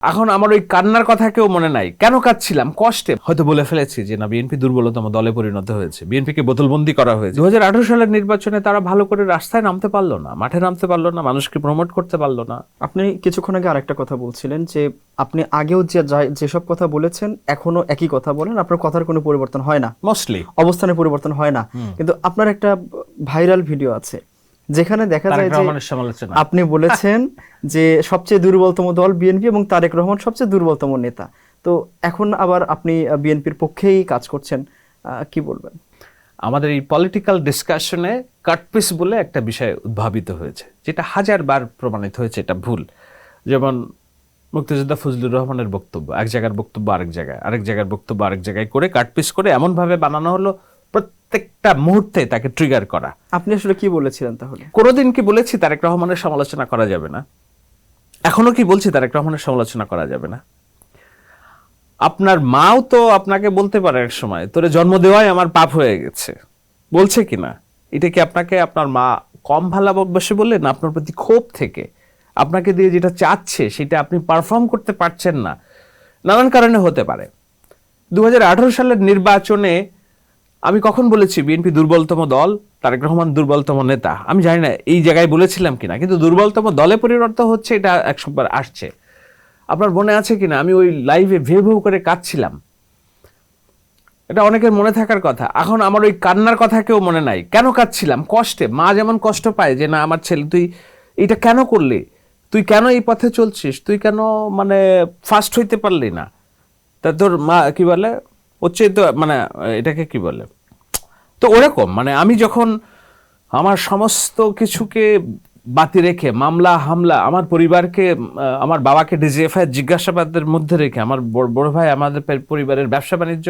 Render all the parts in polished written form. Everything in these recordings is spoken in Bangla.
এখন আমার ওই কান্নার কথা কেউ মনে নাই, কেন কাঁদছিলাম, কষ্টে হয়তো বলে ফেলেছি যে না, বিএনপি দুর্বলতম দলে পরিণত হয়েছে, বিএনপিকে বোতলবন্দি করা হয়েছে। 2018 সালের নির্বাচনে তারা ভালো করে রাস্তায় নামতে পারলো না, মাঠে নামতে পারলো না, মানুষকে প্রমোট করতে পারলো না। আপনি কিছুক্ষণ আগে আরেকটা কথা বলছিলেন যে আপনি আগেও যেসব কথা বলেছেন এখনো একই কথা বলেন, আপনার কথার কোনো পরিবর্তন হয় না, মোস্টলি অবস্থানের পরিবর্তন হয় না। কিন্তু আপনার একটা ভাইরাল ভিডিও আছে যেখানে দেখা যায় যে আপনি বলেছেন যে সবচেয়ে দুর্বলতম দল বিএনপি এবং তারেক রহমান সবচেয়ে দুর্বলতম নেতা। তো এখন আবার আপনি বিএনপির পক্ষেই কাজ করছেন, কি বলবেন? আমাদের এই পলিটিক্যাল ডিসকাশনে কাটপিস বলে একটা বিষয় উদ্ভাবিত হয়েছে, যেটা হাজারবার প্রমাণিত হয়েছে এটা ভুল। যেমন মুক্তিযোদ্ধা ফজলুর রহমানের বক্তব্য এক জায়গার বক্তব্য আরেক জায়গায়, আরেক জায়গার বক্তব্য আরেক জায়গায় করে কাটপিস করে এমনভাবে বানানো হলো প্রত্যেকটা মুহূর্তে তাকে ট্রিগার করা। আপনি আসলে কি বলেছিলেন তাহলে? কোনোদিন কি বলেছি তারেক রহমানের সমালোচনা করা যাবে না? এখনো কি বলছি তারেক রহমানের সমালোচনা করা যাবে না? আপনার মাও তো আপনাকে বলতে পারে এক সময়, তোরে জন্ম দেওয়াই আমার পাপ হয়ে গেছে, বলছে কিনা? এটা কি আপনাকে আপনার মা কম ভালোবাসে বলে না আপনার প্রতি ক্ষোভ থেকে? আপনাকে দিয়ে যেটা চাচ্ছে সেটা আপনি পারফর্ম করতে পারছেন না, নানান কারণে হতে পারে। 2018 সালের নির্বাচনে আমি কখন বলেছি বিএনপি দুর্বলতম দল, তারেক রহমান দুর্বলতম নেতা? আমি জানি না এই জায়গায় বলেছিলাম কিনা, কিন্তু দুর্বলতম দলে পরিণত হচ্ছে এটা একবার আসছে। আপনার মনে আছে কিনা আমি ওই লাইভে ভেউ ভেউ করে কাঁদছিলাম? এটা অনেকের মনে থাকার কথা। এখন আমার ওই কান্নার কথা কেউ মনে নাই, কেন কাঁদছিলাম, কষ্টে। মা যেমন কষ্ট পায় যে না আমার ছেলে তুই এটা কেন করলি, তুই কেন এই পথে চলছিস, তুই কেন মানে ফাস্ট হইতে পারলি না, তা তোর মা কি বলে হচ্ছে তো মানে এটাকে কি বলে, তো ওরকম মানে আমি যখন আমার সমস্ত কিছুকে বাতি রেখে মামলা হামলা, আমার পরিবারকে, আমার বাবাকে ডিজিএফআই জিজ্ঞাসাবাদের মধ্যে রেখে, আমার বড় ভাই আমাদের পরিবারের ব্যবসা বাণিজ্য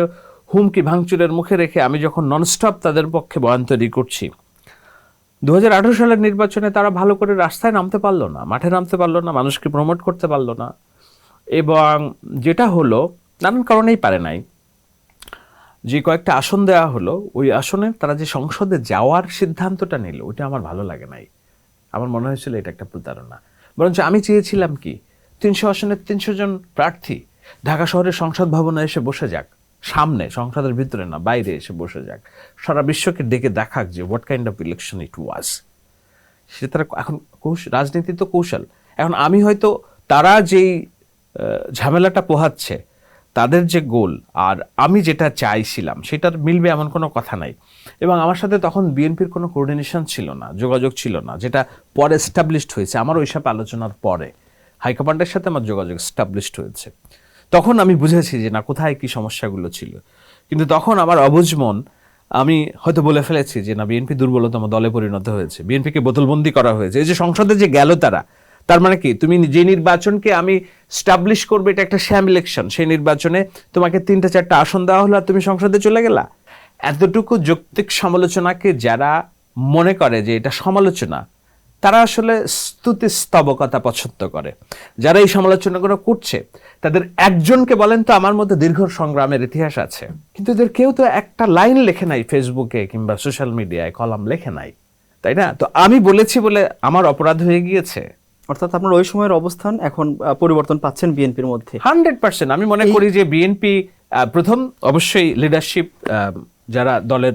হুমকি ভাঙচুরের মুখে রেখে আমি যখন ননস্টপ তাদের পক্ষে বয়ান তৈরি করছি, 2018 সালের নির্বাচনে তারা ভালো করে রাস্তায় নামতে পারলো না, মাঠে নামতে পারলো না, মানুষকে প্রমোট করতে পারলো না। এবং যেটা হলো নানান কারণেই পারে নাই, যে কয়েকটা আসন দেওয়া হলো ওই আসনে তারা যে সংসদে যাওয়ার সিদ্ধান্তটা নিল ওইটা আমার ভালো লাগে নাই। আমার মনে হয়েছিল এটা একটা প্রতারণা। বরঞ্চ আমি চেয়েছিলাম কি 300 আসনের 300 জন প্রার্থী ঢাকা শহরের সংসদ ভবনে এসে বসে যাক, সামনে, সংসদের ভিতরে না বাইরে এসে বসে যাক, সারা বিশ্বকে ডেকে দেখাক যে what kind of election it was. সেটা তারা এখন রাজনীতি তো কৌশল। এখন আমি হয়তো তারা যেই ঝামেলাটা পোহাচ্ছে তাদের যে গোল আর আমি যেটা চাইছিলাম সেটার মিলবে এমন কোনো কথা নাই। এবং আমার সাথে তখন বিএনপির কোনো কোঅর্ডিনেশন ছিল না, যোগাযোগ ছিল না, যেটা পরে এস্টাবলিশড হয়েছে আমার ওইসব আলোচনার পরে হাইকমান্ডের সাথে আমার যোগাযোগ এস্টাবলিশড হয়েছে। তখন আমি বুঝেছি যে না কোথায় কি সমস্যাগুলো ছিল। কিন্তু তখন আমার অবুঝ মন, আমি হয়তো বলে ফেলেছি যে না বিএনপি দুর্বলতম দলে পরিণত হয়েছে, বিএনপিকে বোতলবন্দি করা হয়েছে। এই যে সংসদে যে গেল তারা, তার মানে কি তুমি যে নির্বাচনকে আমি স্টাবলিশ করবে এটা একটা শ্যাম ইলেকশন, সেই নির্বাচনে তোমাকে 3-4টা আসন দেওয়া হলো আর তুমি সংসদে চলে গেলা। এতটুকু যৌক্তিক সমালোচনাকে যারা মনে করে যে এটা সমালোচনা, তারা আসলে স্তুতি স্তবকতা পছন্দ করে। যারা এই সমালোচনাগুলো করছে তাদের একজনকে বলেন তো আমার মধ্যে দীর্ঘ সংগ্রামের ইতিহাস আছে, কিন্তু এদের কেউ তো একটা লাইন লেখে নাই ফেসবুকে কিংবা সোশ্যাল মিডিয়ায়, কলাম লেখে নাই, তাই না? তো আমি বলেছি বলে আমার অপরাধ হয়ে গিয়েছে। অর্থাৎ আপনার ওই সময়ের অবস্থান এখন পরিবর্তন পাচ্ছেন বিএনপির মধ্যে 100%। আমি মনে করি যে বিএনপি প্রথম অবশ্যই লিডারশিপ, যারা দলের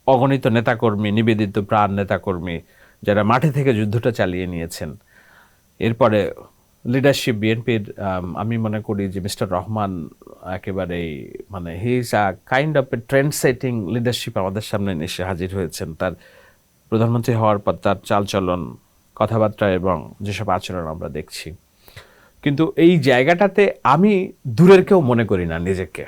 অগণিত নেতাকর্মী, নিবেদিত প্রাণ নেতাকর্মী যারা মাঠে থেকে যুদ্ধটা চালিয়ে নিয়েছেন, এরপরে লিডারশিপ বিএনপির, আমি মনে করি যে মিস্টার রহমান একেবারেই মানে he is a kind of A trend setting leadership আমাদের সামনে এসে হাজির হয়েছেন। তার প্রধানমন্ত্রী হওয়ার পর তার চালচলন, কথাবার্তা এবং যেসব আচরণ আমরা দেখছি, কিন্তু এই জায়গাটাতে আমি দূরের কেউ মনে করি না নিজেকে।